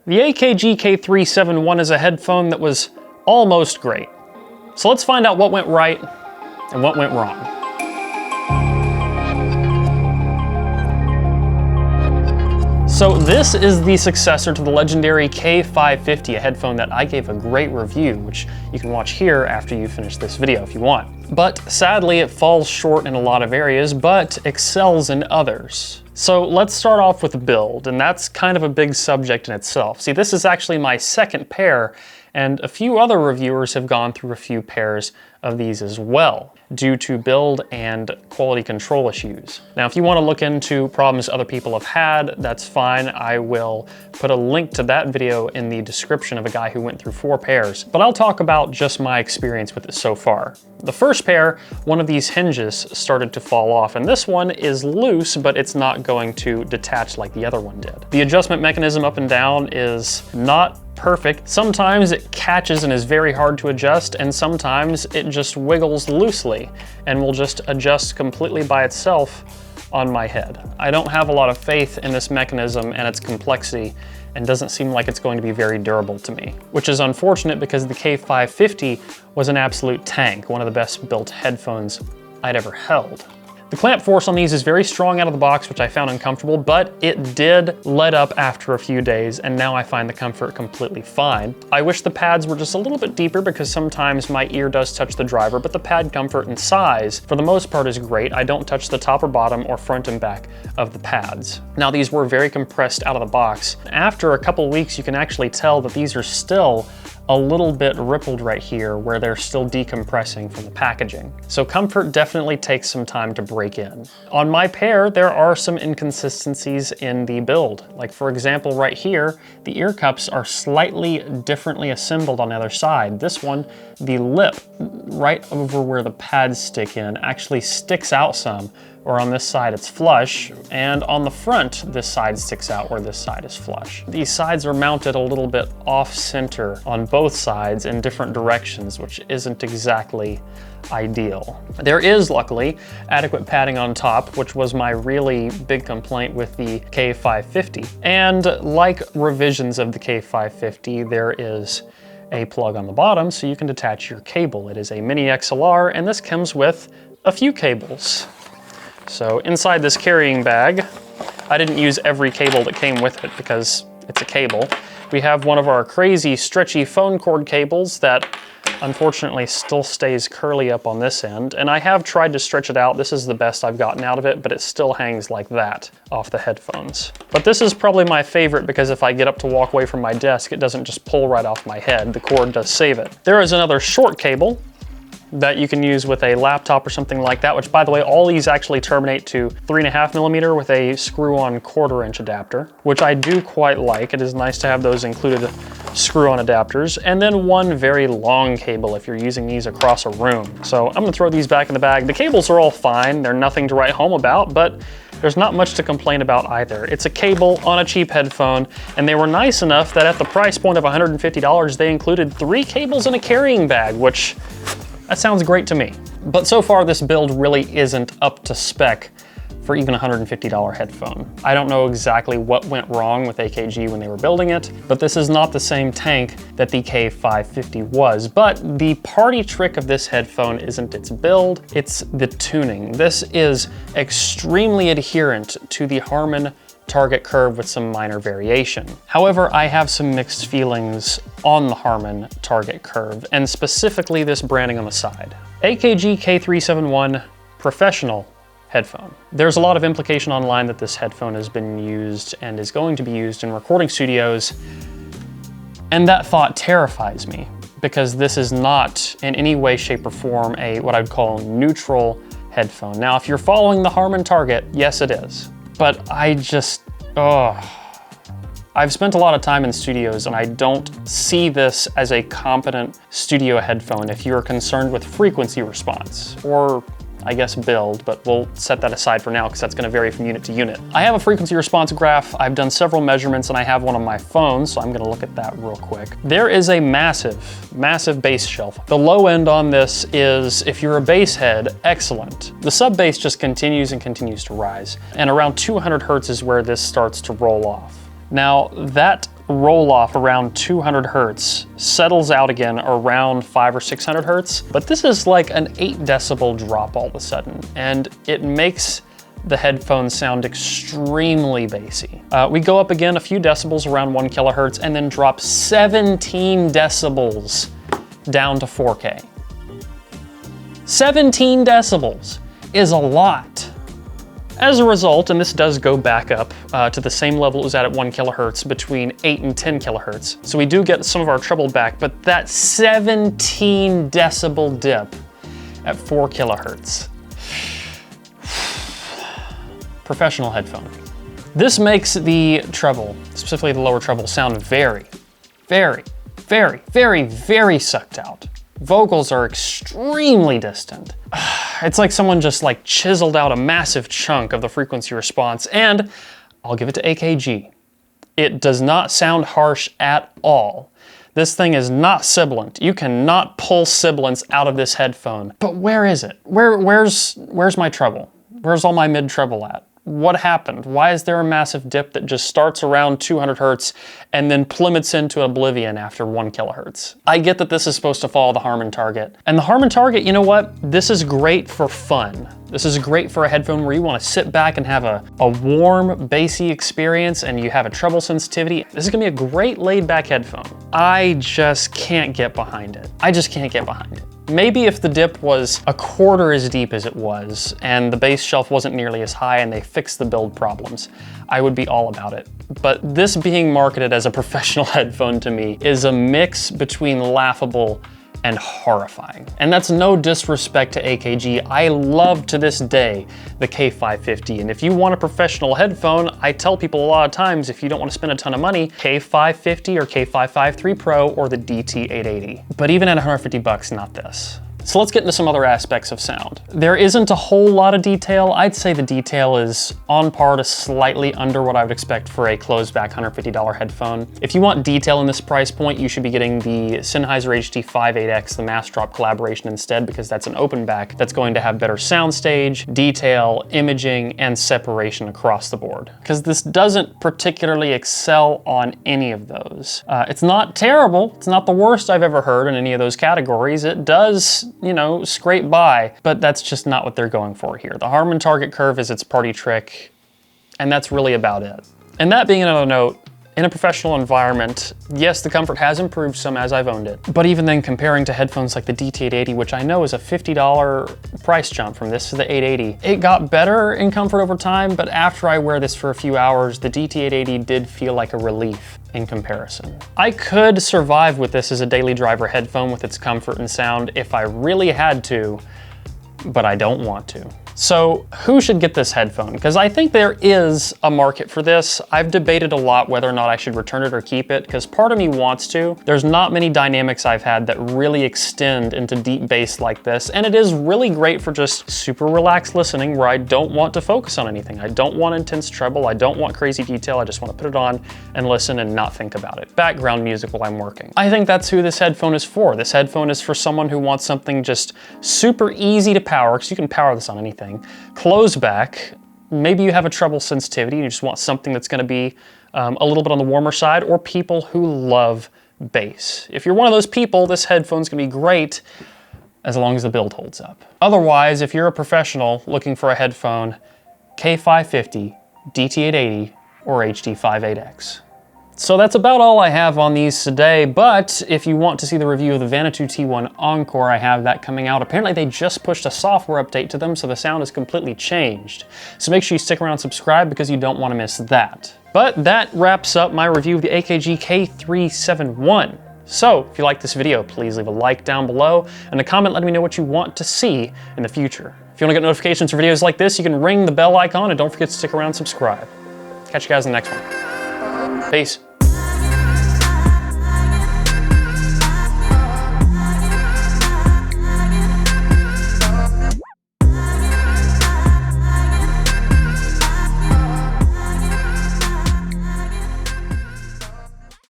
The AKG K371 is a headphone that was almost great. So let's find out what went right and what went wrong. So this is the successor to the legendary K550, a headphone that I gave a great review, which you can watch here after you finish this video if you want. But sadly, it falls short in a lot of areas, but excels in others. So let's start off with the build, and that's kind of a big subject in itself. See, this is actually my second pair, and a few other reviewers have gone through a few pairs of these as well, due to build and quality control issues. Now, if you want to look into problems other people have had, that's fine. I will put a link to that video in the description of a guy who went through 4 pairs, but I'll talk about just my experience with it so far. The first pair, one of these hinges started to fall off, and this one is loose, but it's not going to detach like the other one did. The adjustment mechanism up and down is not perfect. Sometimes it catches and is very hard to adjust, and sometimes it just wiggles loosely and will just adjust completely by itself on my head. I don't have a lot of faith in this mechanism and its complexity, and doesn't seem like it's going to be very durable to me, which is unfortunate because the K550 was an absolute tank, one of the best built headphones I'd ever held. The clamp force on these is very strong out of the box, which I found uncomfortable, but it did let up after a few days, and now I find the comfort completely fine. I wish the pads were just a little bit deeper because sometimes my ear does touch the driver, but the pad comfort and size, for the most part, is great. I don't touch the top or bottom or front and back of the pads. Now, these were very compressed out of the box. After a couple weeks, you can actually tell that these are still a little bit rippled right here where they're still decompressing from the packaging. So comfort definitely takes some time to break in. On my pair, there are some inconsistencies in the build. Like, for example, right here, the ear cups are slightly differently assembled on the other side. This one, the lip right over where the pads stick in actually sticks out some, or on this side it's flush, and on the front this side sticks out where this side is flush. These sides are mounted a little bit off-center on both sides in different directions, which isn't exactly ideal. There is, luckily, adequate padding on top, which was my really big complaint with the K550. And like revisions of the K550, there is a plug on the bottom so you can detach your cable. It is a mini XLR, and this comes with a few cables. So inside this carrying bag, I didn't use every cable that came with it because it's a cable. We have one of our crazy stretchy phone cord cables that unfortunately still stays curly up on this end, and I have tried to stretch it out. This is the best I've gotten out of it, but it still hangs like that off the headphones. But this is probably my favorite because if I get up to walk away from my desk, it doesn't just pull right off my head. The cord does save it. There is another short cable that you can use with a laptop or something like that, which, by the way, all these actually terminate to 3.5mm with a screw-on 1/4" adapter, which I do quite like. It is nice to have those included screw-on adapters. And then one very long cable if you're using these across a room. So I'm gonna throw these back in the bag. The cables are all fine. They're nothing to write home about, but there's not much to complain about either. It's a cable on a cheap headphone, and they were nice enough that at the price point of $150, they included 3 cables in a carrying bag, which that sounds great to me. But so far, this build really isn't up to spec for even a $150 headphone. I don't know exactly what went wrong with AKG when they were building it, but this is not the same tank that the K550 was. But the party trick of this headphone isn't its build, it's the tuning. This is extremely adherent to the Harman target curve with some minor variation. However, I have some mixed feelings on the Harman target curve, and specifically this branding on the side. AKG K371 professional headphone. There's a lot of implication online that this headphone has been used and is going to be used in recording studios, and that thought terrifies me because this is not in any way, shape, or form a what I'd call neutral headphone. Now, if you're following the Harman target, yes it is. But I just, I've spent a lot of time in studios and I don't see this as a competent studio headphone if you're concerned with frequency response, or I guess build, but we'll set that aside for now because that's going to vary from unit to unit. I have a frequency response graph. I've done several measurements and I have one on my phone, so I'm going to look at that real quick. There is a massive, massive bass shelf. The low end on this is, if you're a bass head, excellent. The sub bass just continues and continues to rise, and around 200 hertz is where this starts to roll off. Now, that roll off around 200 hertz, settles out again around 500 or 600 hertz, but this is like an 8 decibel drop all of a sudden, and it makes the headphones sound extremely bassy. We go up again a few decibels around 1 kilohertz and then drop 17 decibels down to 4K. 17 decibels is a lot. As a result, and this does go back up to the same level it was at 1 kilohertz between 8 and 10 kilohertz. So we do get some of our treble back, but that 17 decibel dip at 4 kilohertz. Professional headphone. This makes the treble, specifically the lower treble, sound very, very, very, very, very sucked out. Vocals are extremely distant. It's like someone just like chiseled out a massive chunk of the frequency response, and I'll give it to AKG. It does not sound harsh at all. This thing is not sibilant. You cannot pull sibilance out of this headphone. But where is it? Where's my treble? Where's all my mid treble at? What happened? Why is there a massive dip that just starts around 200 hertz and then plummets into oblivion after 1 kilohertz? I get that this is supposed to follow the Harman target. And the Harman target, you know what? This is great for fun. This is great for a headphone where you want to sit back and have a warm, bassy experience and you have a treble sensitivity. This is gonna be a great laid back headphone. I just can't get behind it. I just can't get behind it. Maybe if the dip was a quarter as deep as it was and the bass shelf wasn't nearly as high and they fixed the build problems, I would be all about it. But this being marketed as a professional headphone to me is a mix between laughable and horrifying. And that's no disrespect to AKG. I love to this day the K550. And if you want a professional headphone, I tell people a lot of times, if you don't want to spend a ton of money, K550 or K553 Pro or the DT880. But even at 150 bucks, not this. So let's get into some other aspects of sound. There isn't a whole lot of detail. I'd say the detail is on par to slightly under what I would expect for a closed back $150 headphone. If you want detail in this price point, you should be getting the Sennheiser HD58X, the Mass Drop collaboration instead, because that's an open back that's going to have better soundstage, detail, imaging, and separation across the board. Because this doesn't particularly excel on any of those. It's not terrible. It's not the worst I've ever heard in any of those categories. It does, you know, scrape by, but that's just not what they're going for here. The Harman target curve is its party trick, and that's really about it. And that being another note, in a professional environment, yes, the comfort has improved some as I've owned it, but even then comparing to headphones like the DT880, which I know is a $50 price jump from this to the 880, it got better in comfort over time, but after I wear this for a few hours, the DT880 did feel like a relief in comparison. I could survive with this as a daily driver headphone with its comfort and sound if I really had to, but I don't want to. So who should get this headphone? Because I think there is a market for this. I've debated a lot whether or not I should return it or keep it, because part of me wants to. There's not many dynamics I've had that really extend into deep bass like this, and it is really great for just super relaxed listening where I don't want to focus on anything. I don't want intense treble, I don't want crazy detail, I just want to put it on and listen and not think about it. Background music while I'm working. I think that's who this headphone is for. This headphone is for someone who wants something just super easy to power, because you can power this on anything. Close back, maybe you have a treble sensitivity and you just want something that's going to be a little bit on the warmer side, or people who love bass. If you're one of those people, this headphone's going to be great as long as the build holds up. Otherwise, if you're a professional looking for a headphone, K550, DT880, or HD58X. So that's about all I have on these today, but if you want to see the review of the Vanuatu T1 Encore, I have that coming out. Apparently they just pushed a software update to them, so the sound is completely changed. So make sure you stick around and subscribe because you don't want to miss that. But that wraps up my review of the AKG K371. So if you like this video, please leave a like down below and a comment letting me know what you want to see in the future. If you want to get notifications for videos like this, you can ring the bell icon and don't forget to stick around and subscribe. Catch you guys in the next one. Peace.